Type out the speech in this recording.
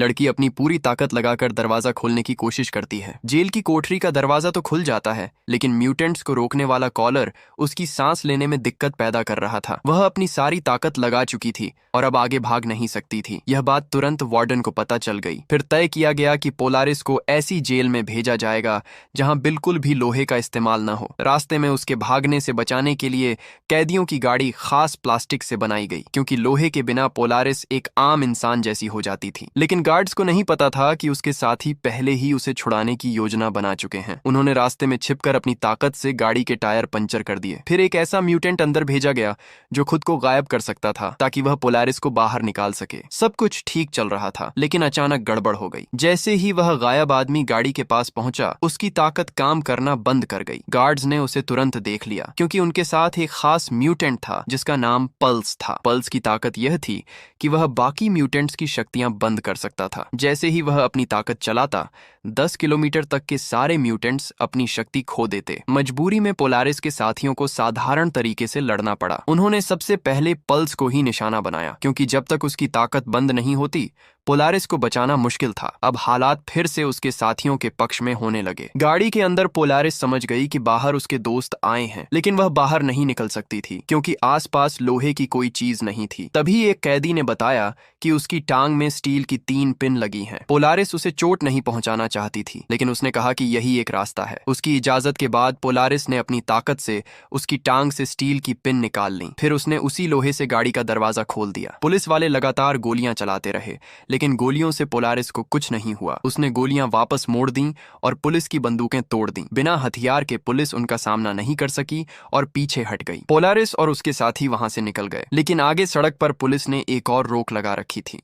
लड़की अपनी पूरी ताकत लगाकर दरवाजा खोलने की कोशिश करती है। जेल की कोठरी का दरवाजा तो खुल जाता है, लेकिन म्यूटेंट्स को रोकने वाला कॉलर उसकी सांस लेने में दिक्कत पैदा कर रहा था। वह अपनी सारी ताकत लगा चुकी थी और अब आगे भाग नहीं सकती थी। यह बात तुरंत वार्डन को पता चल गई। फिर तय किया गया कि पोलारिस को ऐसी जेल में भेजा जाएगा जहां बिल्कुल भी लोहे का इस्तेमाल न हो। रास्ते में उसके भागने से बचाने के लिए कैदियों की गाड़ी खास प्लास्टिक से बनाई गई, क्योंकि लोहे के बिना पोलारिस एक आम इंसान जैसी हो जाती थी। लेकिन गार्ड्स को नहीं पता था कि उसके साथी पहले ही उसे छुड़ाने की योजना बना चुके हैं। उन्होंने रास्ते में छिपकर अपनी ताकत से गाड़ी के टायर पंचर कर दिए। फिर एक ऐसा म्यूटेंट अंदर भेजा गया जो खुद को गायब कर सकता था, ताकि वह पोलारिस को बाहर निकाल सके। सब कुछ ठीक चल रहा था, लेकिन अचानक गड़बड़ हो गई। जैसे ही वह गायब आदमी गाड़ी के पास पहुंचा, उसकी ताकत काम करना बंद कर गई। गार्ड्स ने उसे तुरंत देख लिया, क्योंकि उनके साथ एक खास म्यूटेंट था जिसका नाम पल्स था। पल्स की ताकत यह थी कि वह बाकी म्यूटेंट्स की शक्तियां बंद कर सकता था। जैसे ही वह अपनी ताकत चलाता, 10 किलोमीटर तक के सारे म्यूटेंट्स अपनी शक्ति खो देते। मजबूरी में पोलारिस के साथियों को साधारण तरीके से लड़ना पड़ा। उन्होंने सबसे पहले पल्स को ही निशाना बनाया, क्योंकि जब तक उसकी ताकत बंद नहीं होती, पोलारिस को बचाना मुश्किल था। अब हालात फिर से उसके साथियों के पक्ष में होने लगे। गाड़ी के अंदर पोलारिस समझ गई कि बाहर उसके दोस्त आए हैं, लेकिन वह बाहर नहीं निकल सकती थी, क्योंकि आसपास लोहे की कोई चीज नहीं थी। तभी एक कैदी ने बताया कि उसकी टांग में स्टील की 3 पिन लगी हैं। पोलारिस उसे चोट नहीं पहुंचाना चाहती थी, लेकिन उसने कहा कि यही एक रास्ता है। उसकी इजाजत के बाद पोलारिस ने अपनी ताकत से उसकी टांग से स्टील की पिन निकाल ली। फिर उसने उसी लोहे से गाड़ी का दरवाजा खोल दिया। पुलिस वाले लगातार गोलियां चलाते रहे, लेकिन गोलियों से पोलारिस को कुछ नहीं हुआ। उसने गोलियां वापस मोड़ दी और पुलिस की बंदूकें तोड़ दी। बिना हथियार के पुलिस उनका सामना नहीं कर सकी और पीछे हट गई। पोलारिस और उसके साथी वहां से निकल गए, लेकिन आगे सड़क पर पुलिस ने एक और रोक लगा रखी थी।